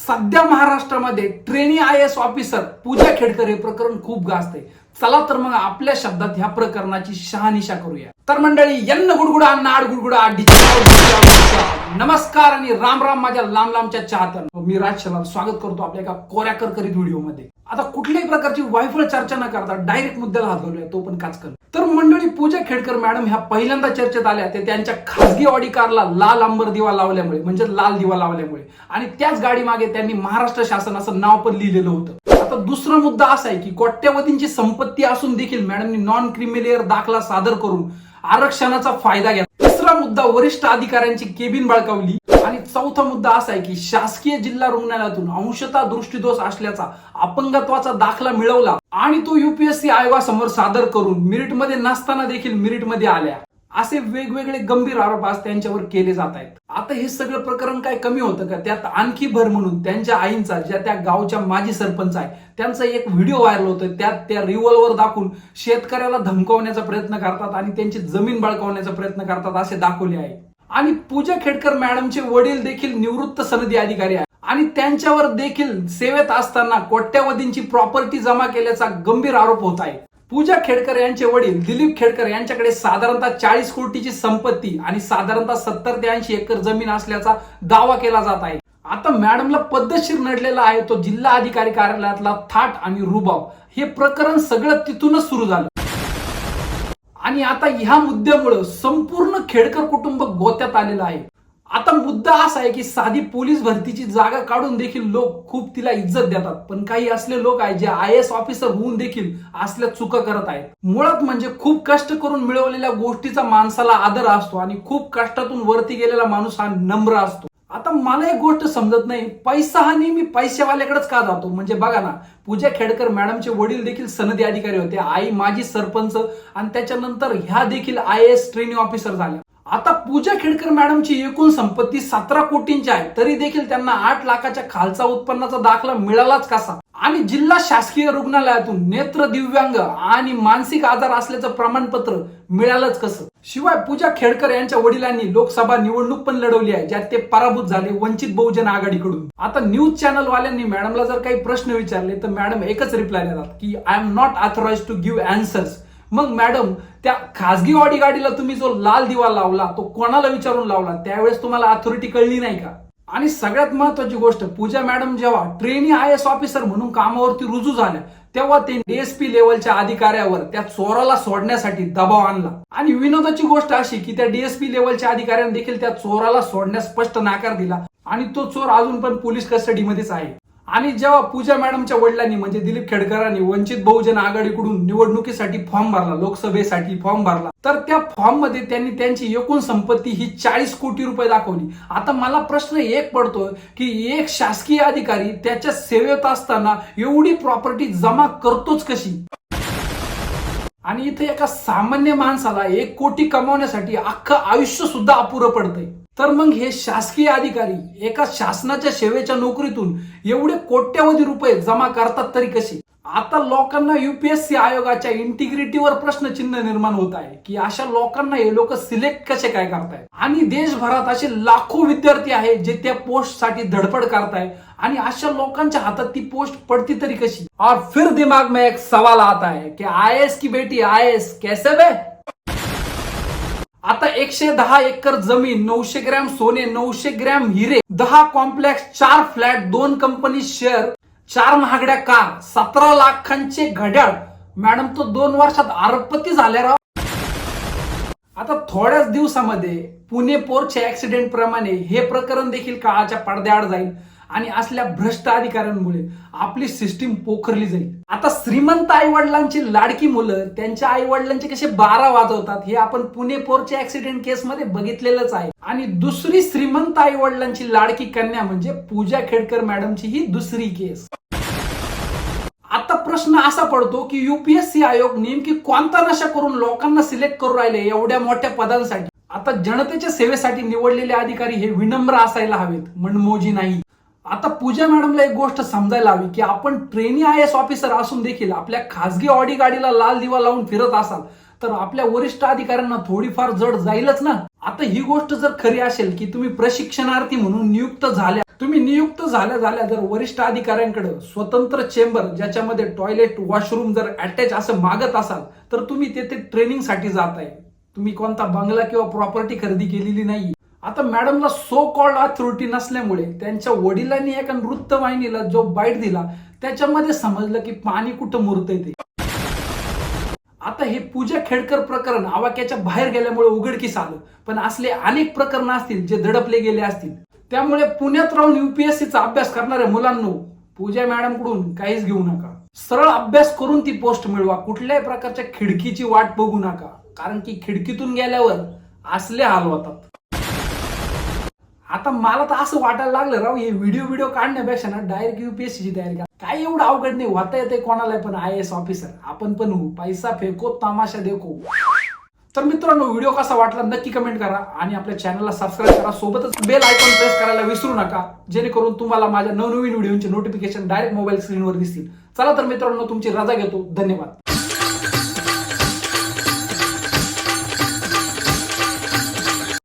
सध्या महाराष्ट्रामध्ये trainee IAS officer पूजा खेडकर हे प्रकरण खूप गाजते. चला तर मग आपल्या शब्दात ह्या प्रकरणाची शहानिशा करूया. तर मंडळी, यन्न गुडगुडा नाड गुडगुडा नमस्कार आणि राम राम माझ्या लांब लांबच्या चाहत्यांनो. मी राज शलार स्वागत करतो आपल्या एका कोऱ्या करकरीत व्हिडिओ मध्ये. आता कुठल्याही प्रकारची वायफळ चर्चा न करता डायरेक्ट मुद्द्याला हात घालूया, तो पण काचकन. तर मंडळी, पूजा खेडकर मॅडम ह्या पहिल्यांदा चर्चेत आल्या ते त्यांच्या खासगी ऑडी कारला लाल अंबर दिवा लावल्यामुळे, म्हणजे लाल दिवा लावल्यामुळे, आणि त्याच गाडी मागे त्यांनी महाराष्ट्र शासन असं नाव पण लिहिलेलं होतं. आता दुसरा मुद्दा असा आहे की कोट्यवधींची संपत्ती असून देखील मॅडमनी नॉन क्रिमिलेअर दाखला सादर करून आरक्षणाचा फायदा घेतला. तिसरा मुद्दा वरिष्ठ अधिकाऱ्यांची केबिन बळकावली. आणि चौथा मुद्दा असा आहे की शासकीय जिल्हा रुग्णालयातून अंशतः दृष्टीदोष असल्याचा अपंगत्वाचा दाखला मिळवला आणि तो UPSC आयोगासमोर सादर करून मेरिटमध्ये नसताना देखील मेरिटमध्ये आल्या. असे वेगवेगळे गंभीर आरोप आज त्यांच्यावर केले जात आहेत. आता हे सगळं प्रकरण काय कमी होतं का? त्यात आणखी भर म्हणून त्यांच्या आईंचा, ज्या त्या गावच्या माजी सरपंच आहे, त्यांचा एक व्हिडिओ व्हायरल होतोय. त्यात त्या रिव्हॉल्वर दाखवून शेतकऱ्याला धमकावण्याचा प्रयत्न करतात आणि त्यांची जमीन बळकावण्याचा प्रयत्न करतात असे दाखवले आहे. आणि पूजा खेडकर मॅडमचे वडील देखील निवृत्त सनदी अधिकारी आहे आणि त्यांच्यावर देखील सेवेत असताना कोट्यवधींची प्रॉपर्टी जमा केल्याचा गंभीर आरोप होत आहे. पूजा खेडकर यांचे वडील दिलीप खेडकर यांच्याकडे साधारणतः 40 कोटीची संपत्ती आणि साधारणतः 70 ते 80 एकर जमीन असल्याचा दावा केला जात आहे. आता मॅडमला पद्धतशीर नडलेला आहे तो जिल्हा अधिकारी कार्यालयातला थाट आणि रुबाब. हे प्रकरण सगळं तिथूनच सुरू झालं आणि आता ह्या मुद्द्यामुळे संपूर्ण खेडकर कुटुंब गोत्यात आलेलं आहे. आता मुद्दा असा आहे की साधी पोलीस भरतीची जागा काढून देखील लोक खूप तिला इज्जत देतात, पण काही असले लोक आहेत जे IAS ऑफिसर होऊन देखील असल्या चुका करत आहेत. मुळात म्हणजे खूप कष्ट करून मिळवलेल्या गोष्टीचा माणसाला आदर असतो आणि खूप कष्टातून वरती गेलेला माणूस हा नम्र असतो. आता मला एक गोष्ट समजत नाही, पैसा हा नेहमी पैशावाल्याकडेच का जातो? म्हणजे बघा ना, पूजा खेडकर मॅडमचे वडील देखील सनदी अधिकारी होते, आई माजी सरपंच, आणि त्याच्यानंतर ह्या देखील IAS ट्रेनिंग ऑफिसर झाल्या. आता पूजा खेडकर मॅडमची एकूण संपत्ती 17 कोटींची आहे, तरी देखील त्यांना 8 लाखाच्या खालचा उत्पन्नाचा दाखला मिळालाच कसा? आणि जिल्हा शासकीय रुग्णालयातून नेत्र दिव्यांग आणि मानसिक आजार असल्याचं प्रमाणपत्र मिळालंच कसं? शिवाय पूजा खेडकर यांच्या वडिलांनी लोकसभा निवडणूक पण लढवली आहे, ज्यात ते पराभूत झाले वंचित बहुजन आघाडीकडून. आता न्यूज चॅनल वाल्यांनी मॅडमला जर काही प्रश्न विचारले तर मॅडम एकच रिप्लाय देतात की I am not authorized to give answers. मग मॅडम, त्या खासगी ऑडी गाडीला तुम्ही जो लाल दिवा लावला तो कोणाला विचारून लावला? त्यावेळेस तुम्हाला अथॉरिटी कळली नाही का? आणि सगळ्यात महत्वाची गोष्ट, पूजा मॅडम जेव्हा ट्रेनी IAS ऑफिसर म्हणून कामावरती रुजू झाल्या तेव्हा ते DSP लेवलच्या अधिकाऱ्यावर त्या चोराला सोडण्यासाठी दबाव आणला. आणि विनोदाची गोष्ट अशी की त्या DSP लेवलच्या अधिकाऱ्यांनी देखील त्या चोराला सोडण्यास स्पष्ट नकार दिला आणि तो चोर अजून पण पोलीस कस्टडीमध्येच आहे. आणि जेव्हा पूजा मॅडमच्या वडिलांनी म्हणजे दिलीप खेडकरांनी वंचित बहुजन आघाडीकडून निवडणुकीसाठी फॉर्म भरला, लोकसभेसाठी फॉर्म भरला, तर त्या फॉर्म मध्ये त्यांनी त्यांची एकूण संपत्ती ही 40 कोटी रुपये दाखवली. आता मला प्रश्न एक पडतो की एक शासकीय अधिकारी त्याच्या सेवेत असताना एवढी प्रॉपर्टी जमा करतोच कशी? आणि इथे एका सामान्य माणसाला 1 कोटी कमावण्यासाठी अख्खं आयुष्य सुद्धा अपुरं पडतंय. तर मग हे शासकीय अधिकारी एका शासनाच्या सेवेच्या नोकरीतून एवढे कोट्यवधी रुपये जमा करतात तरी कशी? आता लोकांना UPSC आयोगाच्या इंटिग्रिटीवर प्रश्नचिन्ह निर्माण होत आहे की अशा लोकांना हे लोक सिलेक्ट कसे काय करतायत? आणि देशभरात असे लाखो विद्यार्थी आहेत जे त्या पोस्ट साठी धडपड करताय आणि अशा लोकांच्या हातात ती पोस्ट पडती तरी कशी? और फिर दिमाग में एक सवाल आता है कि IAS की बेटी IAS कैसे बे? आता 110 एकर जमीन, 900 ग्रॅम सोने, 900 ग्रॅम हिरे, 10 कॉम्प्लेक्स, 4 फ्लॅट, 2 कंपनी शेअर, 4 महागड्या कार, 17 लाखांचे घड्याळ. मॅडम तो 2 वर्षात अरबपती झाल्या राव. आता थोड्याच दिवसामध्ये पुणे पोरच्या ऍक्सिडेंट प्रमाणे हे प्रकरण देखील काळाच्या पडद्याआड जाईल आणि असल्या भ्रष्ट अधिकाऱ्यांमुळे आपली सिस्टीम पोखरली जाईल. आता श्रीमंत आई वडिलांची लाडकी मुलं त्यांच्या आई वडिलांचे कसे 12 वाजवतात हे आपण पुणे पोरच्या ऍक्सिडेंट केस मध्ये बघितलेलंच आहे. आणि दुसरी श्रीमंत आई वडिलांची लाडकी कन्या म्हणजे पूजा खेडकर मॅडमची ही दुसरी केस. आता प्रश्न असा पडतो की UPSC आयोग नेमकी कोणता नशा करून लोकांना सिलेक्ट करून राहिले एवढ्या मोठ्या पदांसाठी? आता जनतेच्या सेवेसाठी निवडलेले अधिकारी हे विनम्र असायला हवेत, मनमोजी नाही. आता पूजा मॅडमला एक गोष्ट समजायला हवी की आपण ट्रेनी IAS ऑफिसर असून देखील आपल्या खासगी ऑडी गाडीला लाल दिवा लावून फिरत असाल तर आपल्या वरिष्ठ अधिकाऱ्यांना थोडीफार जड जाईलच ना. आता ही गोष्ट जर खरी असेल की तुम्ही प्रशिक्षणार्थी म्हणून नियुक्त झाल्या तुम्ही नियुक्त झाल्या जर वरिष्ठ अधिकाऱ्यांकडे स्वतंत्र चेंबर ज्याच्यामध्ये टॉयलेट वॉशरूम जर अटॅच असं मागत असाल तर तुम्ही तेथे ट्रेनिंगसाठी जाताय. तुम्ही कोणता बंगला किंवा प्रॉपर्टी खरेदी केलेली नाही. आता मॅडमला सो कॉल्ड अथॉरिटी नसल्यामुळे त्यांच्या वडिलांनी एका वृत्तवाहिनीला जो बाईट दिला त्याच्यामध्ये समजलं की पाणी कुठं मुरतंय ते. आता हे पूजा खेडकर प्रकरण आवाक्याच्या बाहेर गेल्यामुळे उघडकीस आलं, पण असले अनेक प्रकरण असतील जे दडपले गेले असतील. त्यामुळे पुण्यात राहून युपीएससीचा अभ्यास करणाऱ्या मुलांनो, पूजा मॅडम कडून काहीच घेऊ नका. सरळ अभ्यास करून ती पोस्ट मिळवा. कुठल्याही प्रकारच्या खिडकीची वाट बघू नका, कारण की खिडकीतून गेल्यावर असले हाल होतात. आता मला तर असं वाटायला लागलं राव, हे व्हिडिओ काढण्यापेक्षा ना डायरेक्ट युपीएससीची तयारी करा. काय एवढं अवघड नाही, होता येते कोणाला पण IAS ऑफिसर. आपण पण होऊ. पैसा फेको तमाशा देखो. तर मित्रांनो, व्हिडिओ कसा वाटला नक्की कमेंट करा आणि आपल्या चॅनलला सबस्क्राईब करा. सोबतच बेल आयकॉन प्रेस करायला विसरू नका, जेणेकरून तुम्हाला माझ्या नवनवीन व्हिडिओचे नोटिफिकेशन डायरेक्ट मोबाईल स्क्रीनवर दिसतील. चला तर मित्रांनो, तुमची रजा घेतो. धन्यवाद.